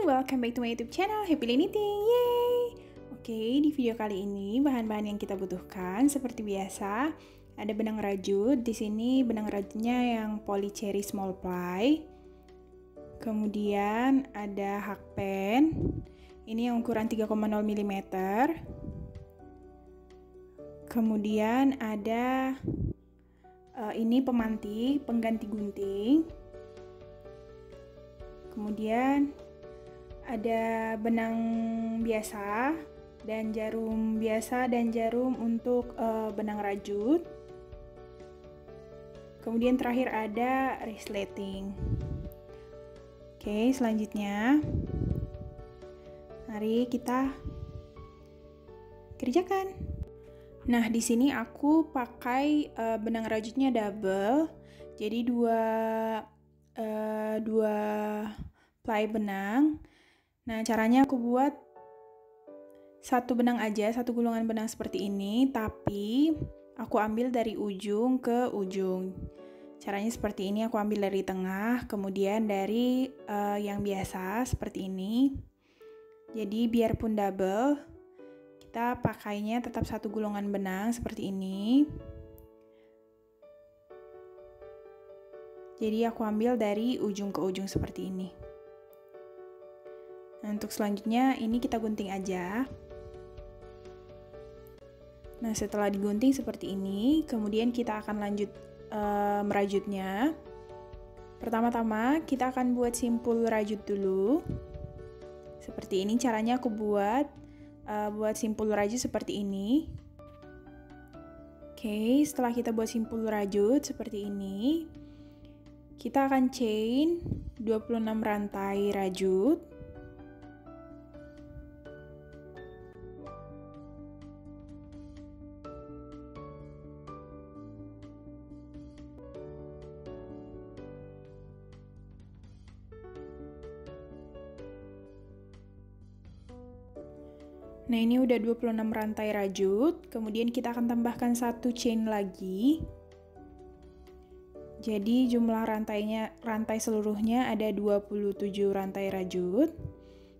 welcome back to my YouTube channel Happy Knitting. Yeay! Oke, di video kali ini bahan-bahan yang kita butuhkan seperti biasa ada benang rajut. Di sini benang rajutnya yang polycherry small ply. Kemudian ada hakpen. Ini yang ukuran 3,0 mm. Kemudian ada ini pemantik, pengganti gunting. Kemudian ada benang biasa dan jarum biasa dan jarum untuk benang rajut. Kemudian terakhir ada resleting. Oke, selanjutnya mari kita kerjakan. Nah, di sini aku pakai benang rajutnya double. Jadi dua ply benang. Nah, caranya aku buat satu benang aja, satu gulungan benang seperti ini, tapi aku ambil dari ujung ke ujung. Caranya seperti ini, aku ambil dari tengah, kemudian dari yang biasa seperti ini. Jadi biarpun double, kita pakainya tetap satu gulungan benang seperti ini. Jadi aku ambil dari ujung ke ujung seperti ini. Nah, untuk selanjutnya ini kita gunting aja. Nah, setelah digunting seperti ini, kemudian kita akan lanjut merajutnya. Pertama-tama kita akan buat simpul rajut dulu. Seperti ini caranya aku buat simpul rajut seperti ini. Oke, setelah kita buat simpul rajut seperti ini, kita akan chain 26 rantai rajut. Nah, ini udah 26 rantai rajut, kemudian kita akan tambahkan satu chain lagi. Jadi jumlah rantai seluruhnya ada 27 rantai rajut.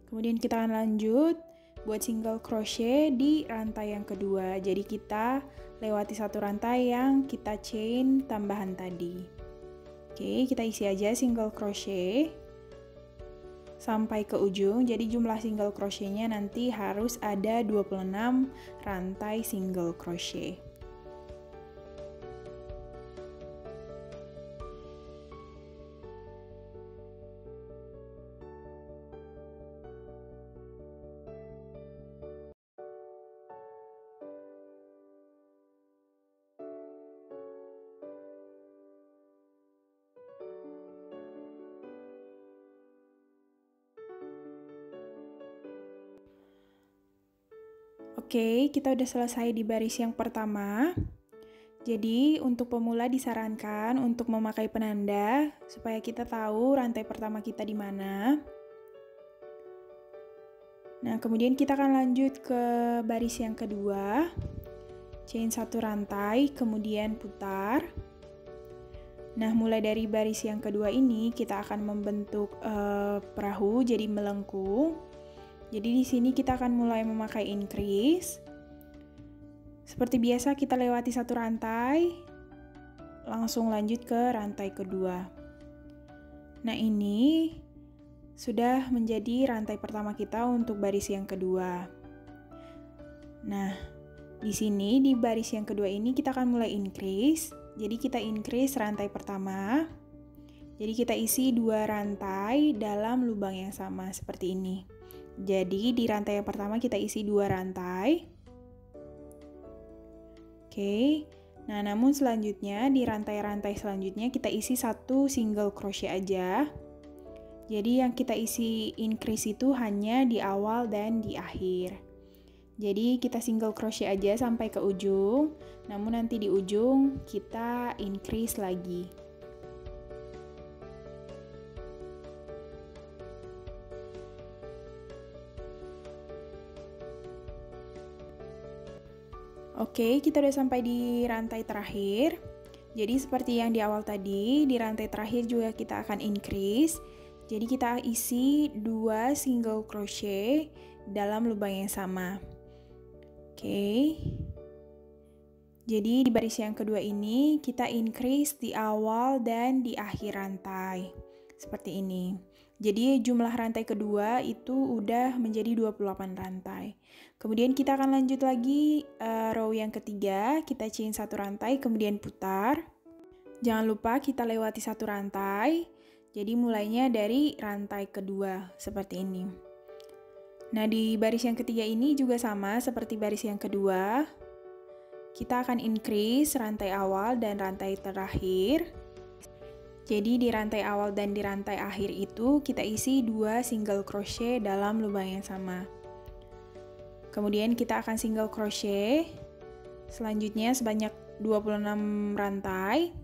Kemudian kita akan lanjut buat single crochet di rantai yang kedua. Jadi kita lewati satu rantai yang kita chain tambahan tadi. Oke, kita isi aja single crochet sampai ke ujung. Jadi jumlah single crochetnya nanti harus ada 26 rantai single crochet. Oke, kita udah selesai di baris yang pertama. Jadi, untuk pemula disarankan untuk memakai penanda supaya kita tahu rantai pertama kita di mana. Nah, kemudian kita akan lanjut ke baris yang kedua. Chain satu rantai, kemudian putar. Nah, mulai dari baris yang kedua ini kita akan membentuk perahu jadi melengkung. Jadi di sini kita akan mulai memakai increase. Seperti biasa kita lewati satu rantai, langsung lanjut ke rantai kedua. Nah, ini sudah menjadi rantai pertama kita untuk baris yang kedua. Nah, di sini di baris yang kedua ini kita akan mulai increase. Jadi kita increase rantai pertama. Jadi kita isi dua rantai dalam lubang yang sama seperti ini. Jadi di rantai yang pertama kita isi dua rantai. Oke. Nah, namun selanjutnya di rantai-rantai selanjutnya kita isi satu single crochet aja. Jadi yang kita isi increase itu hanya di awal dan di akhir. Jadi kita single crochet aja sampai ke ujung. Namun nanti di ujung kita increase lagi. Oke, kita udah sampai di rantai terakhir. Jadi seperti yang di awal tadi, di rantai terakhir juga kita akan increase. Jadi kita isi 2 single crochet dalam lubang yang sama. Oke. Jadi di baris yang kedua ini kita increase di awal dan di akhir rantai. Seperti ini. Jadi jumlah rantai kedua itu udah menjadi 28 rantai. Kemudian kita akan lanjut lagi row yang ketiga, kita chain 1 rantai kemudian putar. Jangan lupa kita lewati 1 rantai. Jadi mulainya dari rantai kedua seperti ini. Nah, di baris yang ketiga ini juga sama seperti baris yang kedua. Kita akan increase rantai awal dan rantai terakhir. Jadi di rantai awal dan di rantai akhir itu kita isi 2 single crochet dalam lubang yang sama. Kemudian kita akan single crochet. Selanjutnya sebanyak 26 rantai.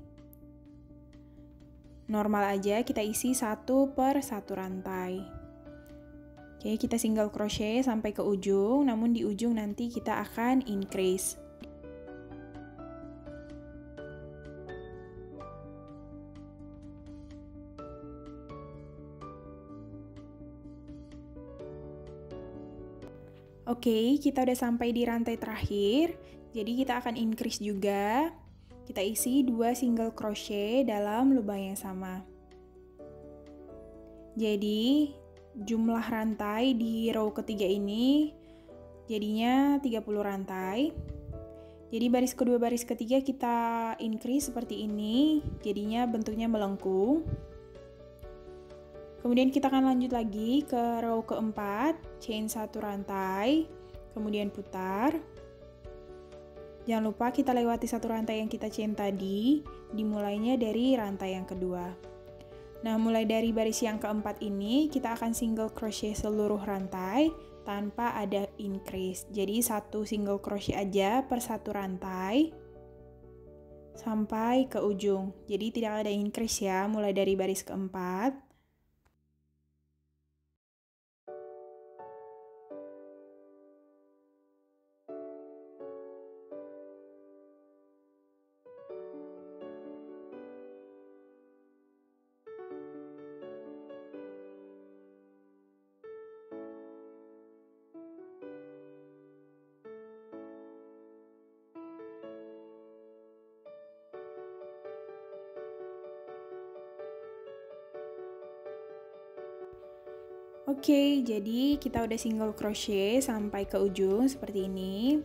Normal aja kita isi 1 per 1 rantai. Oke, kita single crochet sampai ke ujung, namun di ujung nanti kita akan increase. Oke, kita udah sampai di rantai terakhir, jadi kita akan increase juga. Kita isi 2 single crochet dalam lubang yang sama. Jadi jumlah rantai di row ketiga ini jadinya 30 rantai. Jadi baris kedua baris ketiga kita increase seperti ini, jadinya bentuknya melengkung. Kemudian kita akan lanjut lagi ke row keempat, chain 1 rantai, kemudian putar. Jangan lupa kita lewati 1 rantai yang kita chain tadi, dimulainya dari rantai yang kedua. Nah, mulai dari baris yang keempat ini, kita akan single crochet seluruh rantai tanpa ada increase. Jadi 1 single crochet aja per 1 rantai sampai ke ujung. Jadi tidak ada increase ya, mulai dari baris keempat. Oke, jadi kita udah single crochet sampai ke ujung seperti ini.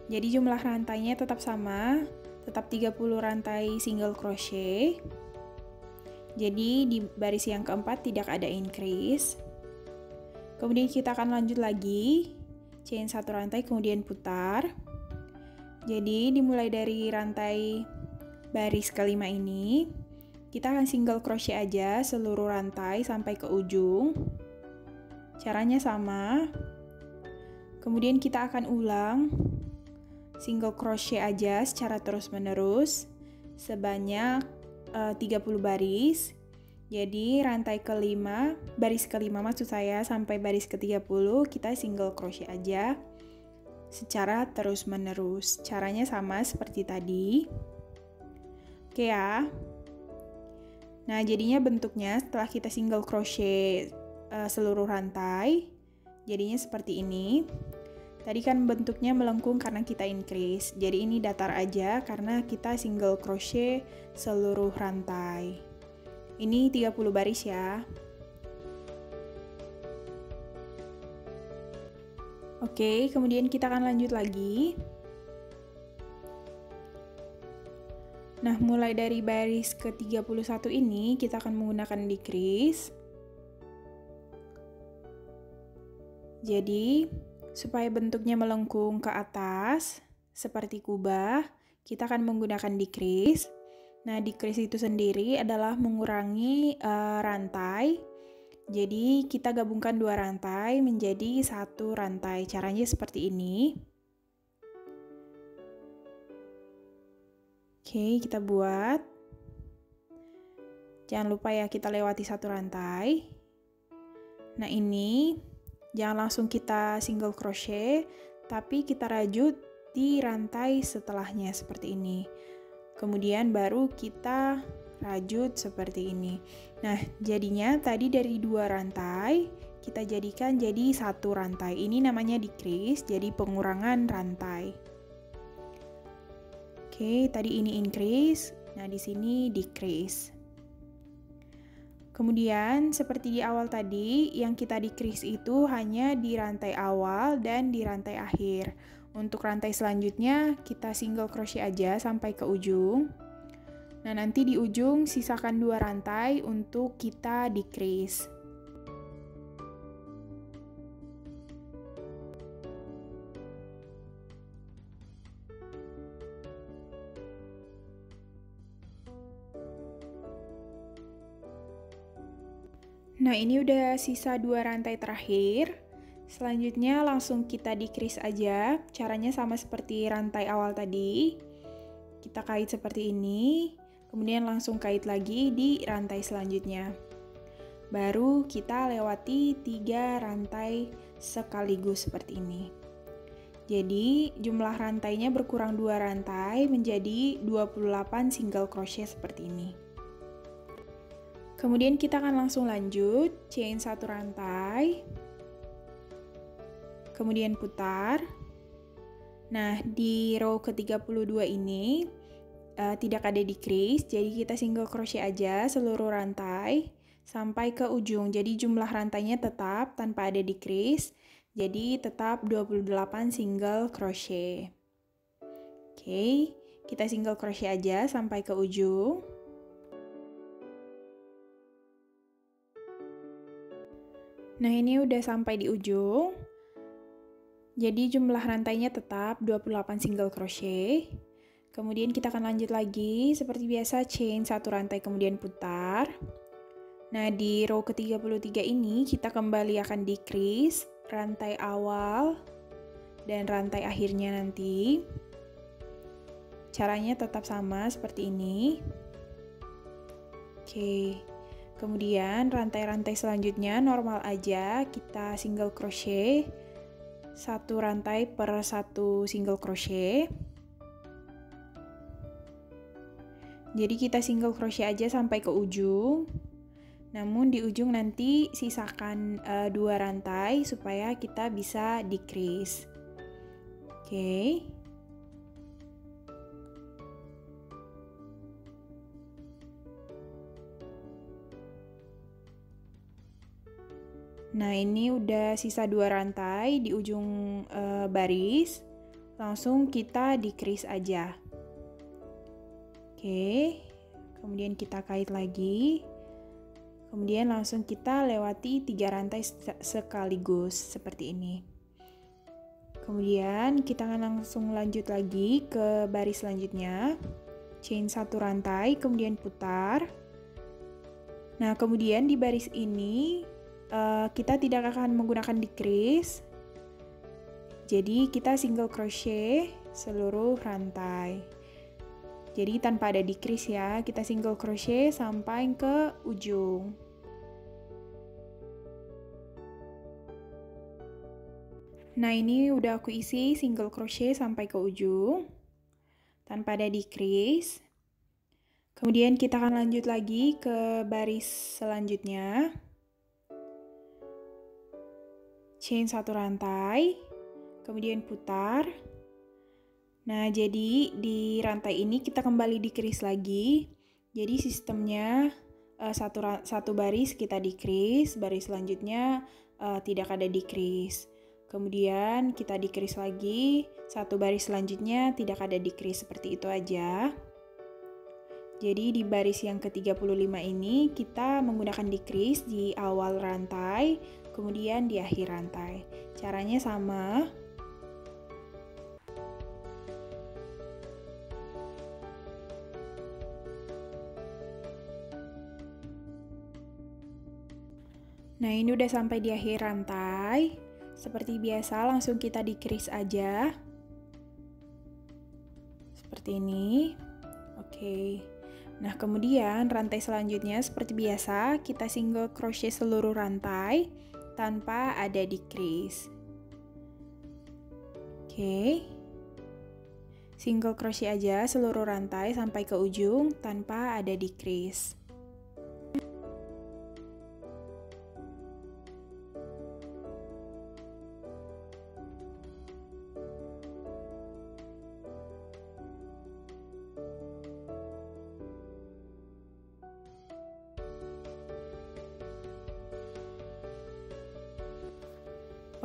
Jadi jumlah rantainya tetap sama, tetap 30 rantai single crochet. Jadi di baris yang keempat tidak ada increase. Kemudian kita akan lanjut lagi, chain 1 rantai kemudian putar. Jadi dimulai dari rantai baris kelima ini, kita akan single crochet aja seluruh rantai sampai ke ujung. Caranya sama. Kemudian kita akan ulang single crochet aja secara terus-menerus sebanyak 30 baris. Jadi rantai kelima, baris kelima maksud saya sampai baris ke-30 kita single crochet aja secara terus-menerus. Caranya sama seperti tadi. Oke ya. Nah, jadinya bentuknya setelah kita single crochet seluruh rantai, jadinya seperti ini. Tadi kan bentuknya melengkung karena kita increase, jadi ini datar aja karena kita single crochet seluruh rantai. Ini 30 baris ya. Oke, kemudian kita akan lanjut lagi. Nah, mulai dari baris ke-31 ini kita akan menggunakan decrease. Jadi, supaya bentuknya melengkung ke atas, seperti kubah, kita akan menggunakan decrease. Nah, decrease itu sendiri adalah mengurangi rantai. Jadi, kita gabungkan 2 rantai menjadi 1 rantai. Caranya seperti ini. Oke, kita buat. Jangan lupa ya, kita lewati 1 rantai. Nah, ini jangan langsung kita single crochet, tapi kita rajut di rantai setelahnya seperti ini. Kemudian baru kita rajut seperti ini. Nah, jadinya tadi dari 2 rantai kita jadikan jadi 1 rantai. Ini namanya decrease, jadi pengurangan rantai. Oke, tadi ini increase. Nah, di sini decrease. Kemudian, seperti di awal tadi, yang kita decrease itu hanya di rantai awal dan di rantai akhir. Untuk rantai selanjutnya, kita single crochet aja sampai ke ujung. Nah, nanti di ujung sisakan 2 rantai untuk kita decrease. Nah, ini udah sisa 2 rantai terakhir. Selanjutnya langsung kita decrease aja. Caranya sama seperti rantai awal tadi. Kita kait seperti ini. Kemudian langsung kait lagi di rantai selanjutnya. Baru kita lewati 3 rantai sekaligus seperti ini. Jadi jumlah rantainya berkurang 2 rantai menjadi 28 single crochet seperti ini. Kemudian kita akan langsung lanjut, chain 1 rantai. Kemudian putar. Nah, di row ke-32 ini tidak ada decrease, jadi kita single crochet aja seluruh rantai sampai ke ujung. Jadi jumlah rantainya tetap tanpa ada decrease, jadi tetap 28 single crochet. Oke, kita single crochet aja sampai ke ujung. Nah, ini udah sampai di ujung. Jadi jumlah rantainya tetap 28 single crochet. Kemudian kita akan lanjut lagi, seperti biasa chain 1 rantai kemudian putar. Nah, di row ke-33 ini kita kembali akan decrease rantai awal dan rantai akhirnya nanti. Caranya tetap sama seperti ini. Oke, kemudian rantai-rantai selanjutnya normal aja, kita single crochet 1 rantai per 1 single crochet. Jadi kita single crochet aja sampai ke ujung. Namun di ujung nanti sisakan 2 rantai supaya kita bisa decrease. Oke. Nah, ini udah sisa 2 rantai di ujung baris. Langsung kita decrease aja. Oke, kemudian kita kait lagi. Kemudian langsung kita lewati 3 rantai sekaligus seperti ini. Kemudian kita akan langsung lanjut lagi ke baris selanjutnya. Chain 1 rantai, kemudian putar. Nah, kemudian di baris ini kita tidak akan menggunakan decrease. Jadi kita single crochet seluruh rantai. Jadi tanpa ada decrease ya, kita single crochet sampai ke ujung. Nah, ini udah aku isi single crochet sampai ke ujung tanpa ada decrease. Kemudian kita akan lanjut lagi ke baris selanjutnya. Chain 1 rantai, kemudian putar. Nah, jadi di rantai ini kita kembali decrease lagi. Jadi sistemnya satu baris kita decrease, baris selanjutnya tidak ada decrease. Kemudian kita decrease lagi, satu baris selanjutnya tidak ada decrease, seperti itu aja. Jadi di baris yang ke-35 ini kita menggunakan decrease di awal rantai, kemudian di akhir rantai. Caranya sama. Nah, ini udah sampai di akhir rantai. Seperti biasa, langsung kita decrease aja. Seperti ini. Oke. Nah, kemudian rantai selanjutnya seperti biasa, kita single crochet seluruh rantai tanpa ada decrease. Oke. Single crochet aja seluruh rantai sampai ke ujung tanpa ada decrease.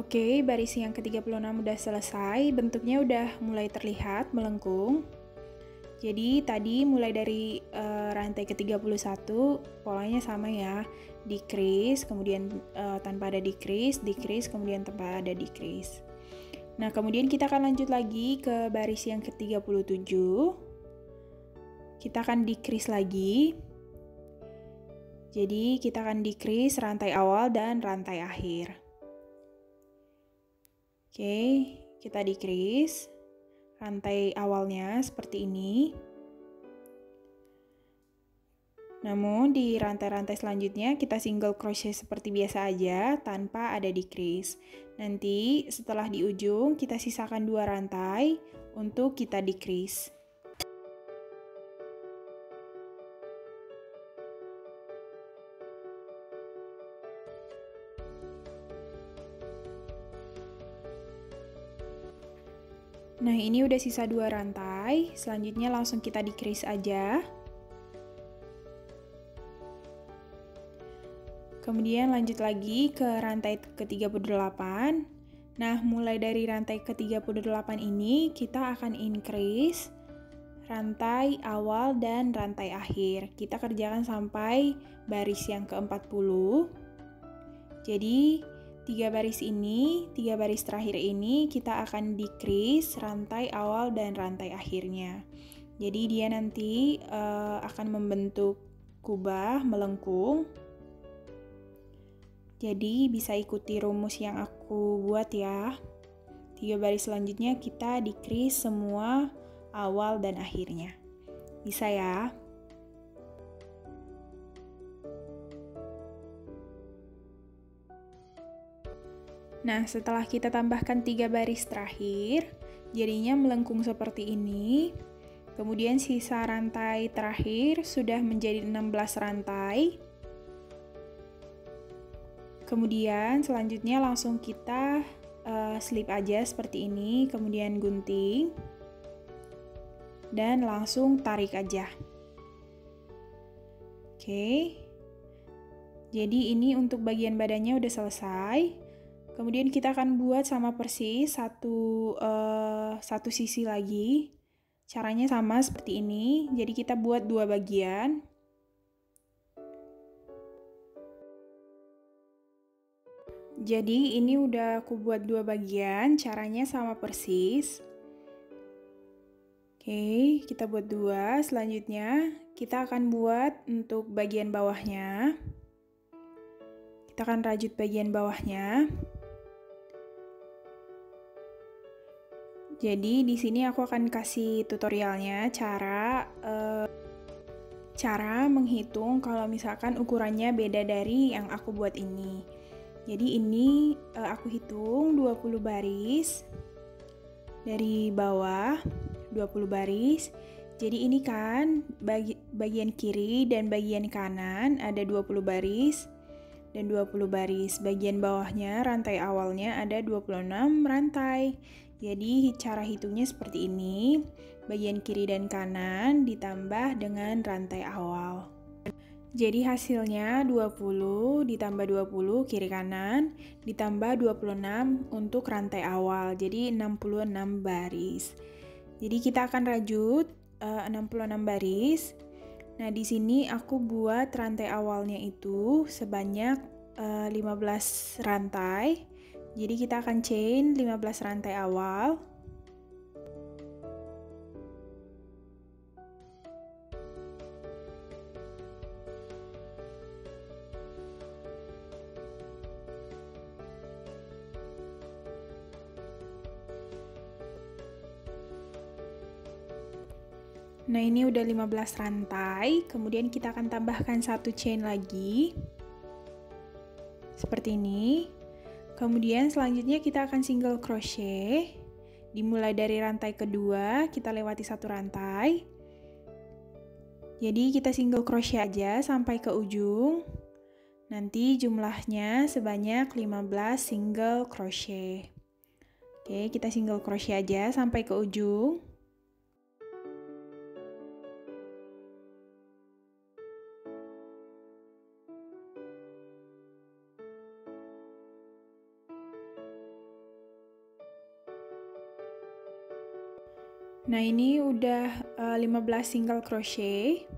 Oke, baris yang ke-36 udah selesai, bentuknya udah mulai terlihat melengkung. Jadi tadi mulai dari rantai ke-31 polanya sama ya, decrease, kemudian tanpa ada decrease, decrease, kemudian tanpa ada decrease. Nah, kemudian kita akan lanjut lagi ke baris yang ke-37. Kita akan decrease lagi. Jadi kita akan decrease rantai awal dan rantai akhir. Oke, kita decrease rantai awalnya seperti ini. Namun di rantai-rantai selanjutnya kita single crochet seperti biasa aja tanpa ada decrease. Nanti setelah di ujung kita sisakan 2 rantai untuk kita decrease. Nah, ini udah sisa 2 rantai, selanjutnya langsung kita decrease aja. Kemudian lanjut lagi ke rantai ke-38. Nah, mulai dari rantai ke-38 ini kita akan increase rantai awal dan rantai akhir. Kita kerjakan sampai baris yang ke-40. Jadi 3 baris ini, 3 baris terakhir ini kita akan decrease rantai awal dan rantai akhirnya. Jadi dia nanti akan membentuk kubah melengkung. Jadi bisa ikuti rumus yang aku buat ya. 3 baris selanjutnya kita decrease semua awal dan akhirnya. Bisa ya? Nah, setelah kita tambahkan 3 baris terakhir, jadinya melengkung seperti ini. Kemudian sisa rantai terakhir sudah menjadi 16 rantai. Kemudian selanjutnya langsung kita slip aja seperti ini, kemudian gunting. Dan langsung tarik aja. Oke. Jadi ini untuk bagian badannya udah selesai. Kemudian kita akan buat sama persis satu sisi lagi. Caranya sama seperti ini. Jadi kita buat 2 bagian. Jadi ini udah aku buat 2 bagian. Caranya sama persis. Oke, kita buat 2. Selanjutnya kita akan buat untuk bagian bawahnya. Kita akan rajut bagian bawahnya. Jadi di sini aku akan kasih tutorialnya cara menghitung kalau misalkan ukurannya beda dari yang aku buat ini. Jadi ini aku hitung 20 baris dari bawah, 20 baris. Jadi ini kan bagian kiri dan bagian kanan ada 20 baris dan 20 baris. Bagian bawahnya rantai awalnya ada 26 rantai. Jadi cara hitungnya seperti ini, bagian kiri dan kanan ditambah dengan rantai awal. Jadi hasilnya 20 ditambah 20 kiri kanan ditambah 26 untuk rantai awal. Jadi 66 baris. Jadi kita akan rajut 66 baris. Nah, di sini aku buat rantai awalnya itu sebanyak 15 rantai. Jadi kita akan chain 15 rantai awal. Nah, ini udah 15 rantai, kemudian kita akan tambahkan 1 chain lagi. Seperti ini. Kemudian selanjutnya kita akan single crochet Dimulai dari rantai kedua, kita lewati satu rantai. Jadi kita single crochet aja sampai ke ujung. Nanti jumlahnya sebanyak 15 single crochet. Oke, kita single crochet aja sampai ke ujung. Nah, ini udah 15 single crochet.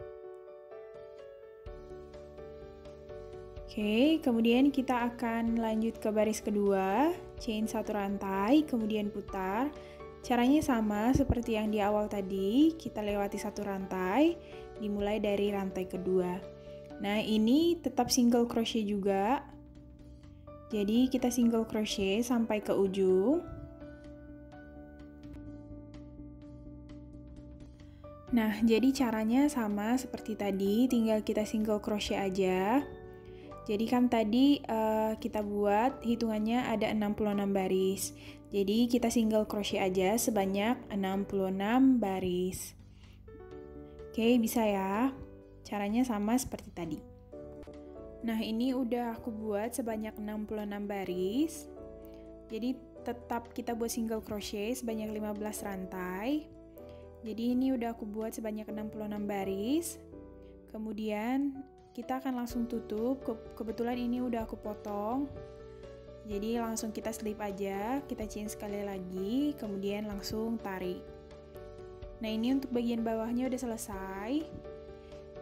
Oke, kemudian kita akan lanjut ke baris kedua, chain satu rantai, kemudian putar. Caranya sama seperti yang di awal tadi, kita lewati satu rantai, dimulai dari rantai kedua. Nah, ini tetap single crochet juga. Jadi kita single crochet sampai ke ujung. Nah, jadi caranya sama seperti tadi, tinggal kita single crochet aja. Jadi kan tadi kita buat hitungannya ada 66 baris. Jadi kita single crochet aja sebanyak 66 baris. Oke, bisa ya. Caranya sama seperti tadi. Nah, ini udah aku buat sebanyak 66 baris. Jadi tetap kita buat single crochet sebanyak 15 rantai. Jadi ini udah aku buat sebanyak 66 baris. Kemudian kita akan langsung tutup. Kebetulan ini udah aku potong. Jadi langsung kita slip aja, kita chain sekali lagi, kemudian langsung tarik. Nah, ini untuk bagian bawahnya udah selesai.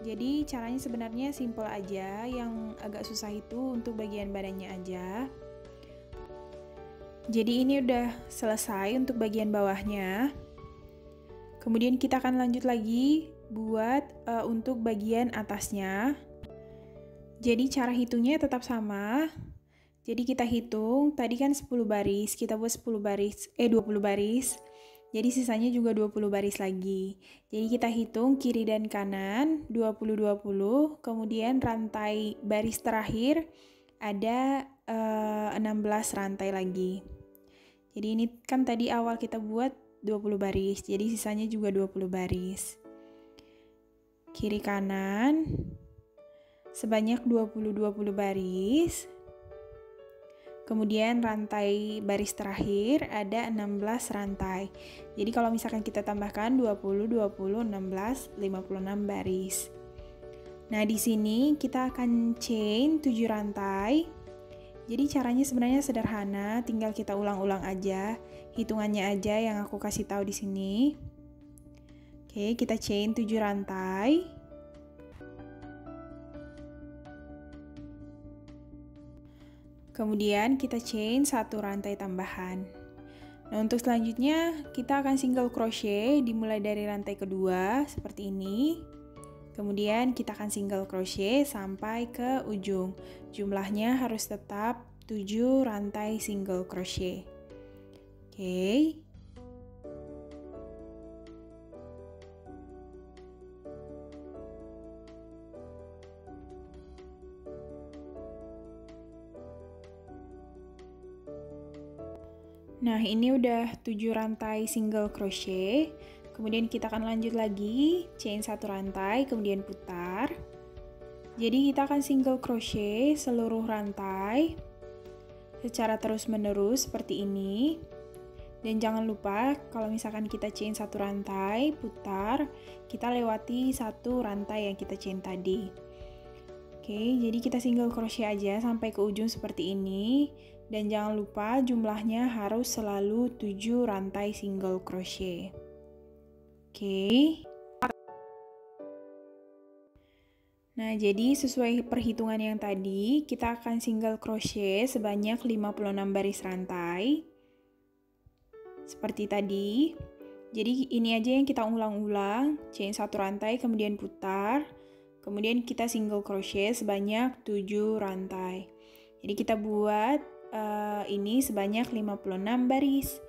Jadi caranya sebenarnya simple aja, yang agak susah itu untuk bagian badannya aja. Jadi ini udah selesai untuk bagian bawahnya. Kemudian kita akan lanjut lagi buat untuk bagian atasnya. Jadi cara hitungnya tetap sama. Jadi kita hitung, tadi kan 10 baris, kita buat 20 baris. Jadi sisanya juga 20 baris lagi. Jadi kita hitung kiri dan kanan 20-20, kemudian rantai baris terakhir ada 16 rantai lagi. Jadi ini kan tadi awal kita buat 20 baris, jadi sisanya juga 20 baris. Kiri kanan sebanyak 20-20 baris. Kemudian rantai baris terakhir ada 16 rantai. Jadi kalau misalkan kita tambahkan 20, 20, 16, 56 baris. Nah, di sini kita akan chain 7 rantai. Jadi caranya sebenarnya sederhana, tinggal kita ulang-ulang aja, hitungannya aja yang aku kasih tahu di sini. Oke, kita chain 7 rantai. Kemudian kita chain 1 rantai tambahan. Nah, untuk selanjutnya kita akan single crochet dimulai dari rantai kedua seperti ini. Kemudian kita akan single crochet sampai ke ujung. Jumlahnya harus tetap 7 rantai single crochet. Oke. Nah, ini udah 7 rantai single crochet. Kemudian kita akan lanjut lagi, chain 1 rantai, kemudian putar. Jadi kita akan single crochet seluruh rantai secara terus-menerus seperti ini. Dan jangan lupa kalau misalkan kita chain 1 rantai, putar, kita lewati 1 rantai yang kita chain tadi. Oke, jadi kita single crochet aja sampai ke ujung seperti ini. Dan jangan lupa jumlahnya harus selalu 7 rantai single crochet. Oke. Nah, jadi sesuai perhitungan yang tadi, kita akan single crochet sebanyak 56 baris rantai. Seperti tadi. Jadi ini aja yang kita ulang-ulang, chain 1 rantai, kemudian putar. Kemudian kita single crochet sebanyak 7 rantai. Jadi kita buat ini sebanyak 56 baris.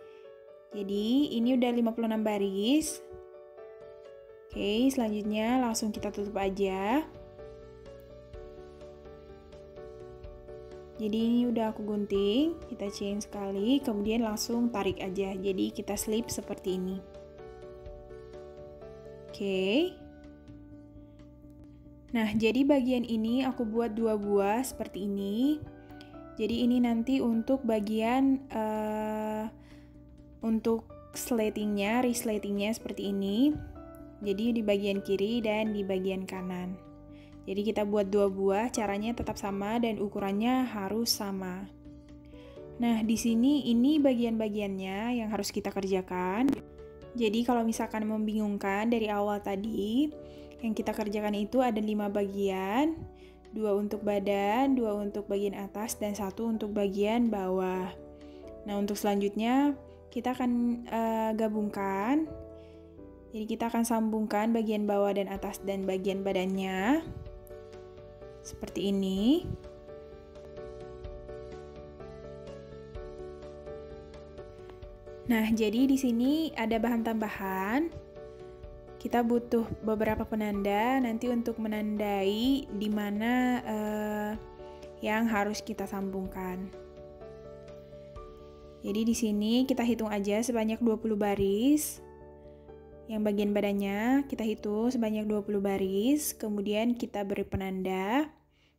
Jadi ini udah 56 baris. Oke, selanjutnya langsung kita tutup aja. Jadi ini udah aku gunting, kita chain sekali, kemudian langsung tarik aja. Jadi kita slip seperti ini. Oke. Nah, jadi bagian ini aku buat 2 buah seperti ini. Jadi ini nanti untuk bagian untuk slatingnya, reslatingnya seperti ini. Jadi di bagian kiri dan di bagian kanan. Jadi kita buat 2 buah, caranya tetap sama dan ukurannya harus sama. Nah, di sini ini bagian-bagiannya yang harus kita kerjakan. Jadi kalau misalkan membingungkan dari awal tadi, yang kita kerjakan itu ada 5 bagian, 2 untuk badan, 2 untuk bagian atas, dan 1 untuk bagian bawah. Nah, untuk selanjutnya kita akan gabungkan. Jadi kita akan sambungkan bagian bawah dan atas dan bagian badannya. Seperti ini. Nah, jadi di sini ada bahan tambahan. Kita butuh beberapa penanda nanti untuk menandai di mana yang harus kita sambungkan. Jadi di sini kita hitung aja sebanyak 20 baris. Yang bagian badannya kita hitung sebanyak 20 baris, kemudian kita beri penanda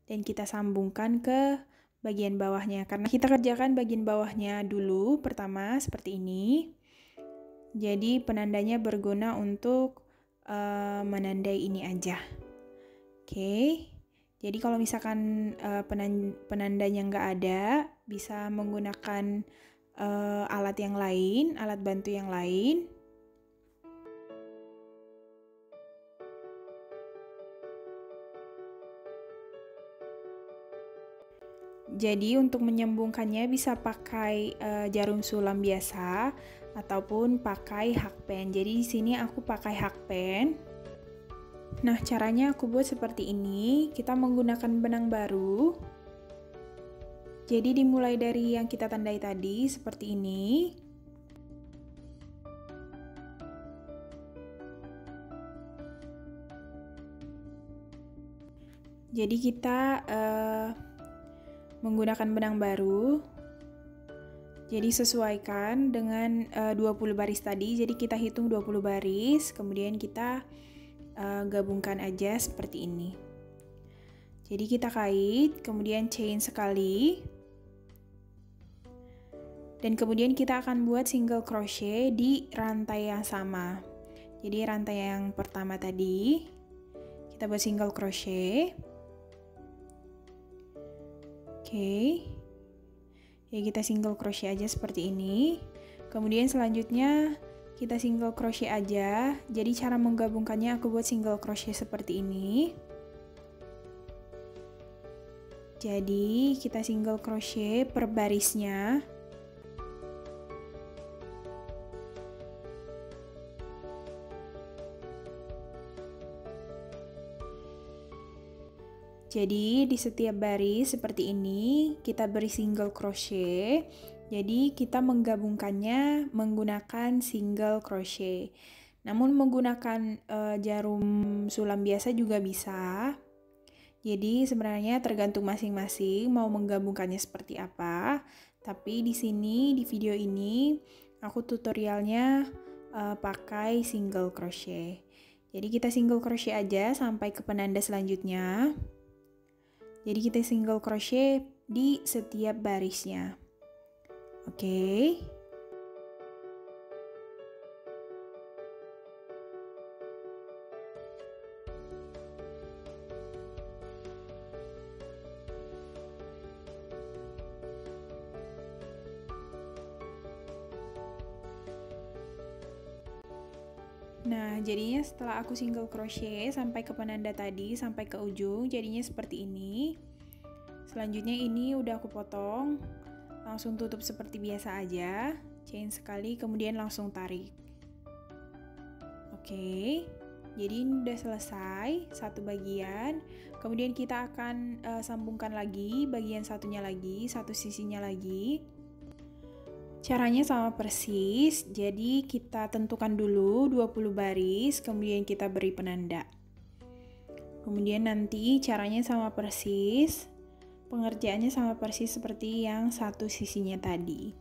dan kita sambungkan ke bagian bawahnya. Karena kita kerjakan bagian bawahnya dulu pertama seperti ini. Jadi penandanya berguna untuk menandai ini aja. Oke. Jadi kalau misalkan penandanya nggak ada, bisa menggunakan alat yang lain, alat bantu yang lain. Jadi untuk menyambungkannya bisa pakai jarum sulam biasa ataupun pakai hakpen. Jadi di sini aku pakai hakpen. Nah, caranya aku buat seperti ini. Kita menggunakan benang baru. Jadi dimulai dari yang kita tandai tadi seperti ini. Jadi kita menggunakan benang baru. Jadi sesuaikan dengan 20 baris tadi. Jadi kita hitung 20 baris, kemudian kita gabungkan aja seperti ini. Jadi kita kait, kemudian chain sekali. Dan kemudian kita akan buat single crochet di rantai yang sama. Jadi rantai yang pertama tadi, kita buat single crochet. Oke. Ya, kita single crochet aja seperti ini. Kemudian selanjutnya kita single crochet aja. Jadi cara menggabungkannya aku buat single crochet seperti ini. Jadi kita single crochet per barisnya. Jadi di setiap baris seperti ini kita beri single crochet. Jadi kita menggabungkannya menggunakan single crochet. Namun menggunakan jarum sulam biasa juga bisa. Jadi sebenarnya tergantung masing-masing mau menggabungkannya seperti apa. Tapi di sini di video ini aku tutorialnya pakai single crochet. Jadi kita single crochet aja sampai ke penanda selanjutnya. Jadi kita single crochet di setiap barisnya. Oke. Nah, jadinya setelah aku single crochet sampai ke penanda tadi, sampai ke ujung, jadinya seperti ini. Selanjutnya ini udah aku potong, langsung tutup seperti biasa aja, chain sekali, kemudian langsung tarik. Oke, jadi ini udah selesai, satu bagian. Kemudian kita akan sambungkan lagi, bagian satunya lagi, satu sisinya lagi. Caranya sama persis, jadi kita tentukan dulu 20 baris, kemudian kita beri penanda. Kemudian nanti caranya sama persis, pengerjaannya sama persis seperti yang satu sisinya tadi.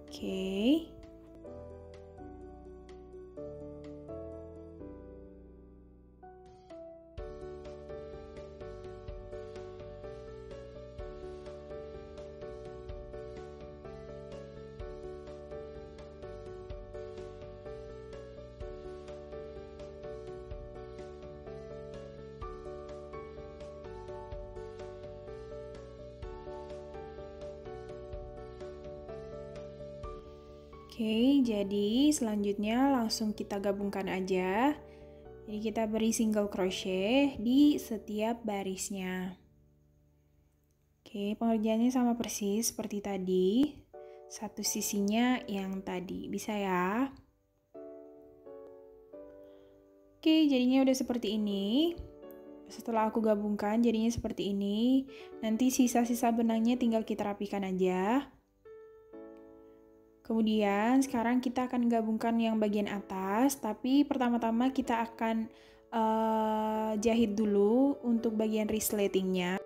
Oke. Oke, jadi selanjutnya langsung kita gabungkan aja. Jadi kita beri single crochet di setiap barisnya. Oke, pengerjaannya sama persis seperti tadi. Satu sisinya yang tadi, bisa ya? Oke, jadinya udah seperti ini. Setelah aku gabungkan jadinya seperti ini. Nanti sisa-sisa benangnya tinggal kita rapikan aja. Kemudian sekarang kita akan gabungkan yang bagian atas, tapi pertama-tama kita akan jahit dulu untuk bagian resletingnya.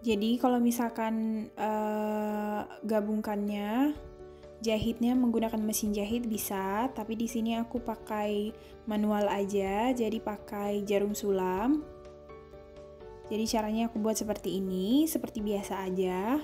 Jadi kalau misalkan gabungkannya, jahitnya menggunakan mesin jahit bisa, tapi di sini aku pakai manual aja, jadi pakai jarum sulam. Jadi caranya aku buat seperti ini, seperti biasa aja.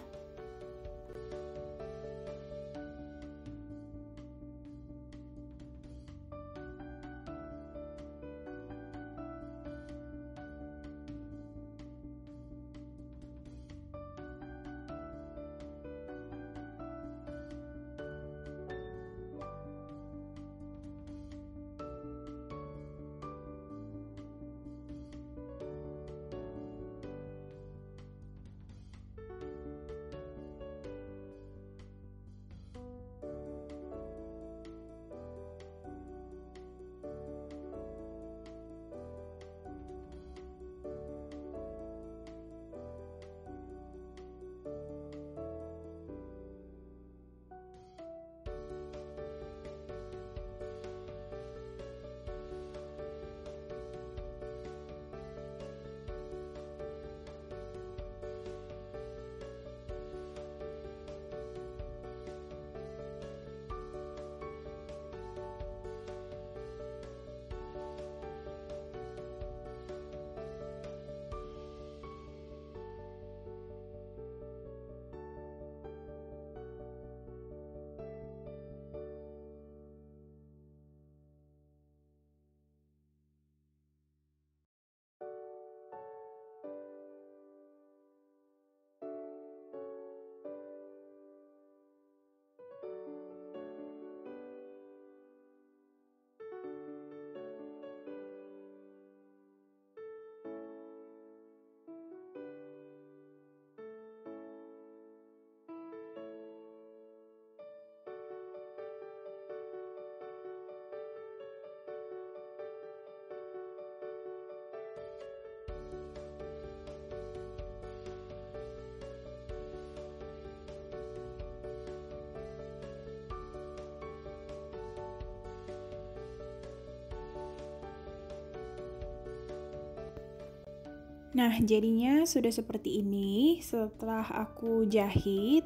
Nah, jadinya sudah seperti ini setelah aku jahit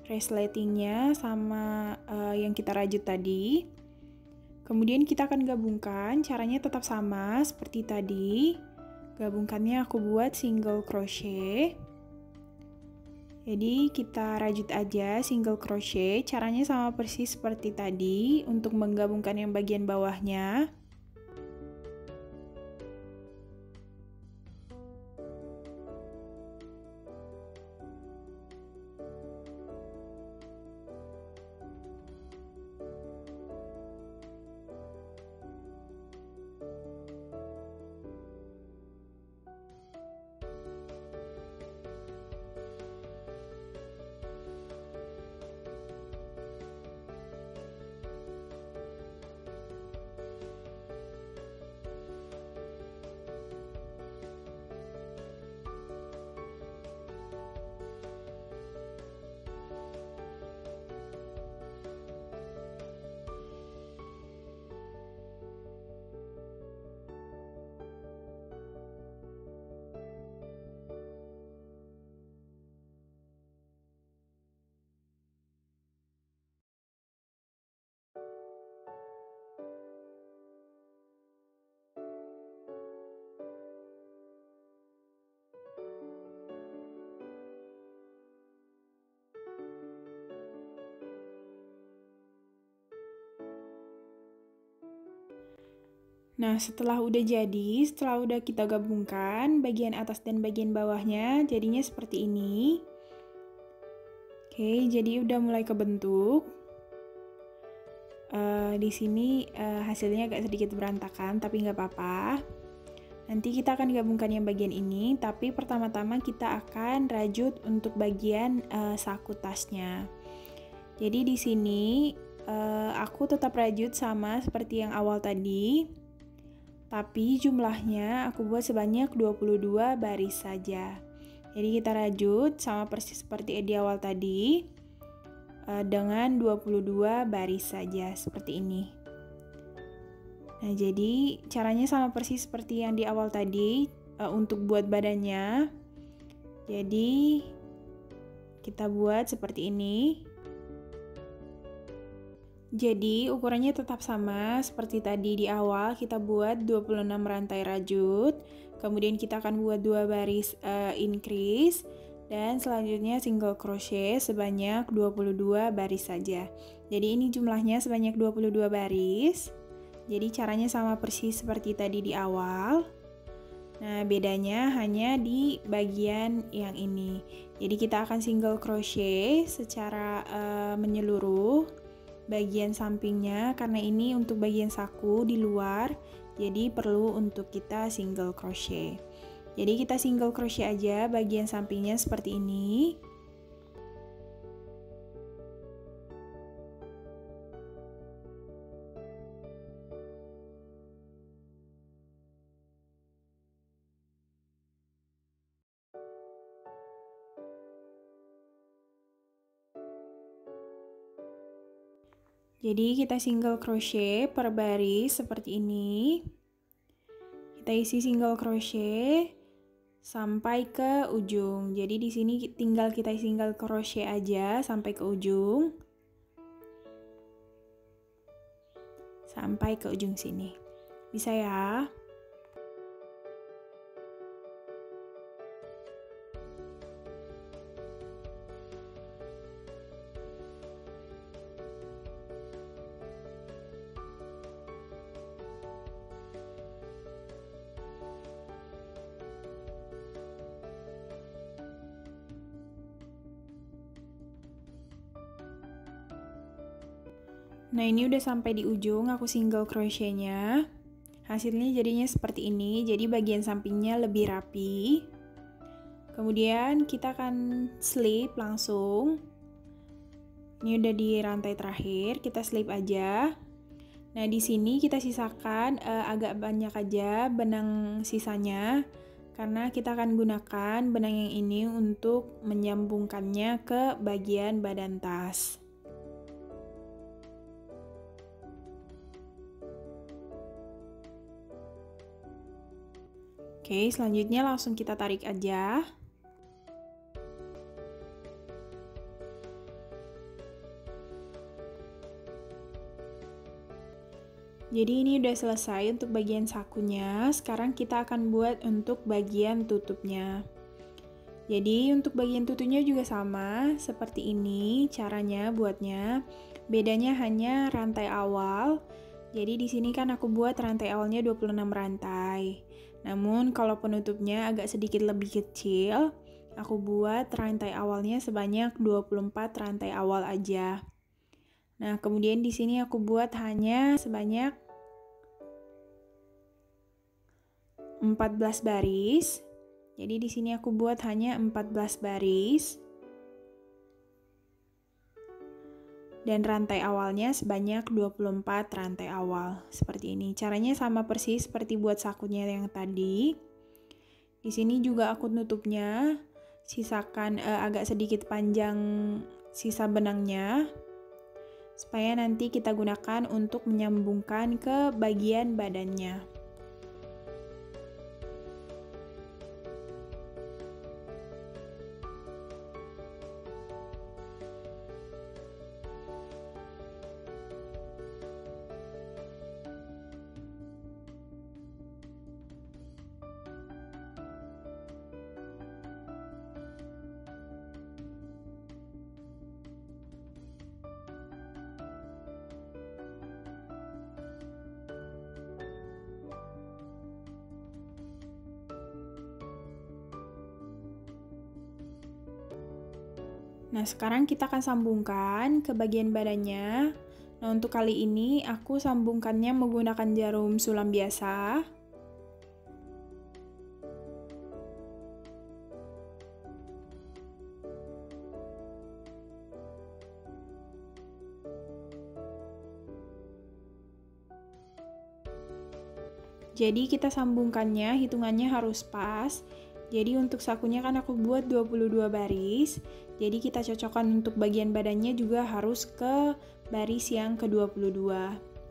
resletingnya sama yang kita rajut tadi. Kemudian kita akan gabungkan, caranya tetap sama seperti tadi. Gabungkannya aku buat single crochet. Jadi kita rajut aja single crochet, caranya sama persis seperti tadi untuk menggabungkan yang bagian bawahnya. Nah, setelah udah kita gabungkan bagian atas dan bagian bawahnya, jadinya seperti ini. Oke, jadi udah mulai kebentuk. Di sini hasilnya agak sedikit berantakan, tapi nggak apa-apa. Nanti kita akan gabungkan yang bagian ini, tapi pertama-tama kita akan rajut untuk bagian saku tasnya. Jadi di sini aku tetap rajut sama seperti yang awal tadi, tapi jumlahnya aku buat sebanyak 22 baris saja. Jadi kita rajut sama persis seperti di awal tadi, dengan 22 baris saja, seperti ini. Nah, jadi caranya sama persis seperti yang di awal tadi untuk buat badannya. Jadi kita buat seperti ini. Jadi ukurannya tetap sama seperti tadi di awal, kita buat 26 rantai rajut, kemudian kita akan buat 2 baris increase, dan selanjutnya single crochet sebanyak 22 baris saja. Jadi ini jumlahnya sebanyak 22 baris. Jadi caranya sama persis seperti tadi di awal. Nah, bedanya hanya di bagian yang ini. Jadi kita akan single crochet secara menyeluruh bagian sampingnya, karena ini untuk bagian saku di luar, jadi perlu untuk kita single crochet. Jadi kita single crochet aja bagian sampingnya seperti ini. Jadi kita single crochet per baris seperti ini. Kita isi single crochet sampai ke ujung. Jadi di sini tinggal kita single crochet aja sampai ke ujung. Sampai ke ujung sini. Bisa ya? Nah, ini udah sampai di ujung, aku single crochetnya. Hasilnya jadinya seperti ini, jadi bagian sampingnya lebih rapi. Kemudian kita akan slip langsung. Ini udah di rantai terakhir, kita slip aja. Nah, di sini kita sisakan agak banyak aja benang sisanya, karena kita akan gunakan benang yang ini untuk menyambungkannya ke bagian badan tas. Oke, selanjutnya langsung kita tarik aja. Jadi ini udah selesai untuk bagian sakunya. Sekarang kita akan buat untuk bagian tutupnya. Jadi untuk bagian tutupnya juga sama seperti ini caranya buatnya. Bedanya hanya rantai awal. Jadi di sini kan aku buat rantai awalnya 26 rantai. Namun kalau penutupnya agak sedikit lebih kecil, aku buat rantai awalnya sebanyak 24 rantai awal aja. Nah, kemudian di sini aku buat hanya sebanyak 14 baris. Jadi di sini aku buat hanya 14 baris. Dan rantai awalnya sebanyak 24 rantai awal. Seperti ini. Caranya sama persis seperti buat sakunya yang tadi. Di sini juga aku nutupnya sisakan agak sedikit panjang sisa benangnya, supaya nanti kita gunakan untuk menyambungkan ke bagian badannya. Nah, sekarang kita akan sambungkan ke bagian badannya. Nah, untuk kali ini aku sambungkannya menggunakan jarum sulam biasa. Jadi kita sambungkannya, hitungannya harus pas. Jadi untuk sakunya kan aku buat 22 baris. Jadi kita cocokkan untuk bagian badannya juga harus ke baris yang ke-22.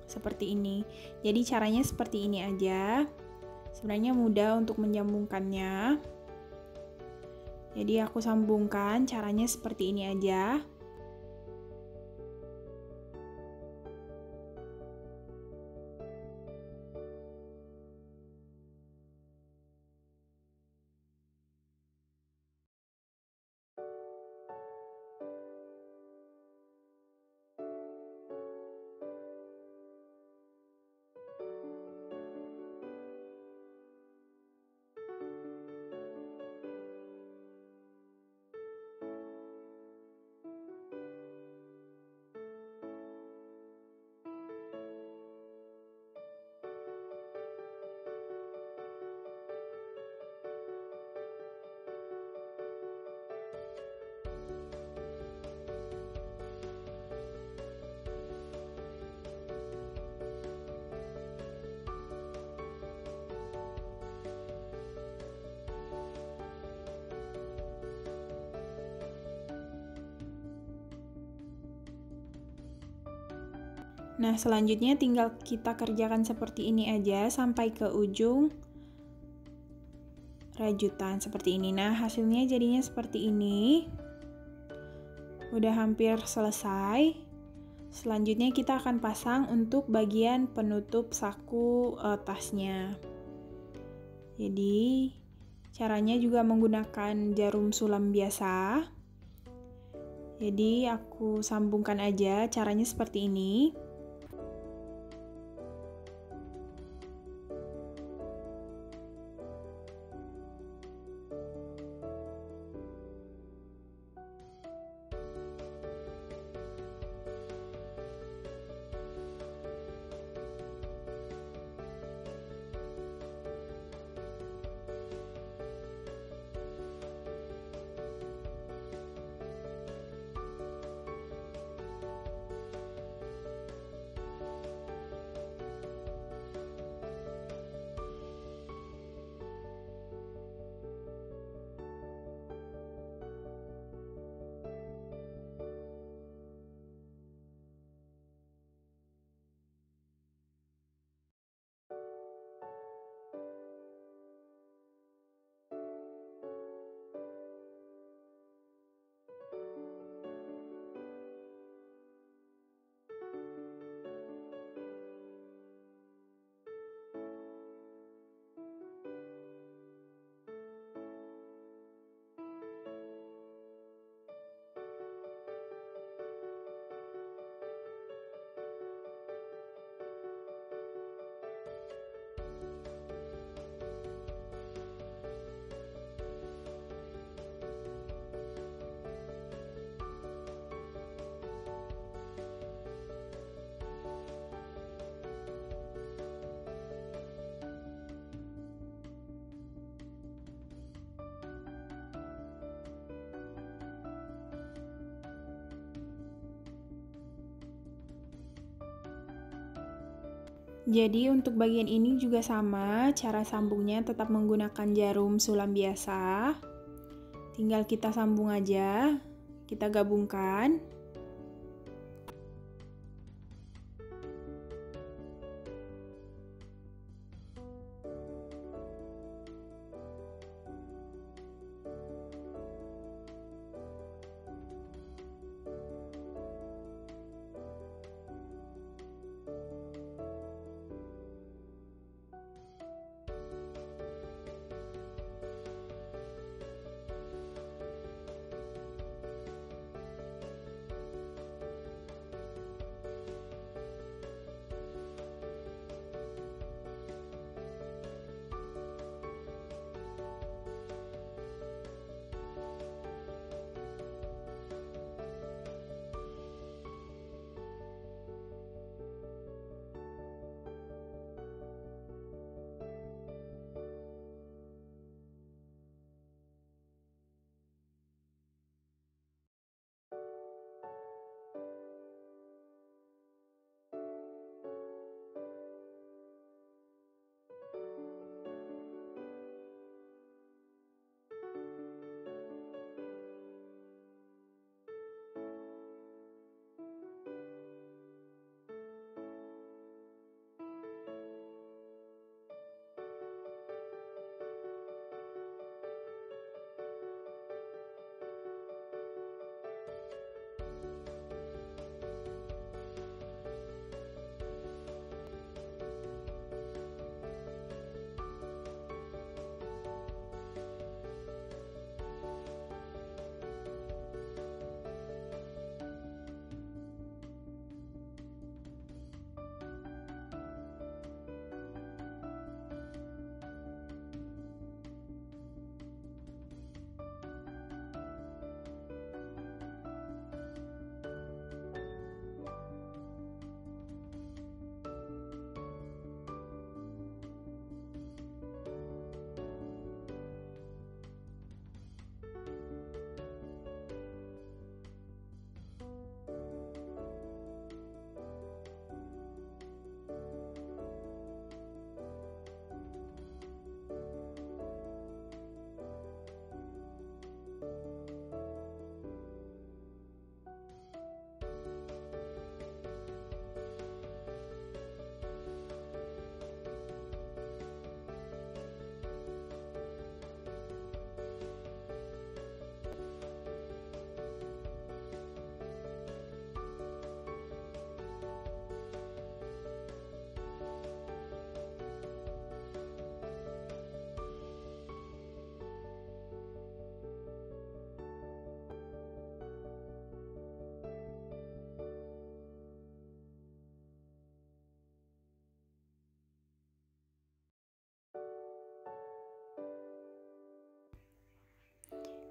Seperti ini. Jadi caranya seperti ini aja. Sebenarnya mudah untuk menyambungkannya. Jadi aku sambungkan, caranya seperti ini aja. Nah, selanjutnya tinggal kita kerjakan seperti ini aja sampai ke ujung rajutan seperti ini. Nah, hasilnya jadinya seperti ini. Udah hampir selesai. Selanjutnya kita akan pasang untuk bagian penutup saku tasnya. Jadi, caranya juga menggunakan jarum sulam biasa. Jadi, aku sambungkan aja, caranya seperti ini. Jadi untuk bagian ini juga sama, cara sambungnya tetap menggunakan jarum sulam biasa. Tinggal kita sambung aja, kita gabungkan.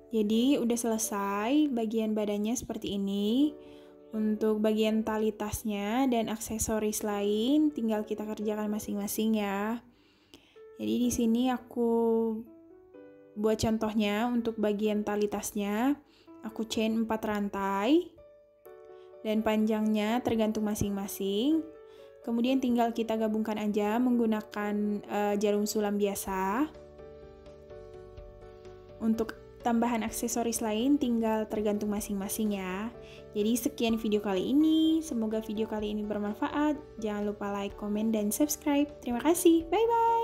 Jadi udah selesai bagian badannya seperti ini. Untuk bagian tali tasnya dan aksesoris lain tinggal kita kerjakan masing-masing ya. Jadi di sini aku buat contohnya untuk bagian tali tasnya. Aku chain 4 rantai dan panjangnya tergantung masing-masing. Kemudian tinggal kita gabungkan aja menggunakan jarum sulam biasa. Untuk tambahan aksesoris lain tinggal tergantung masing-masing ya. Jadi sekian video kali ini. Semoga video kali ini bermanfaat. Jangan lupa like, komen, dan subscribe. Terima kasih. Bye-bye.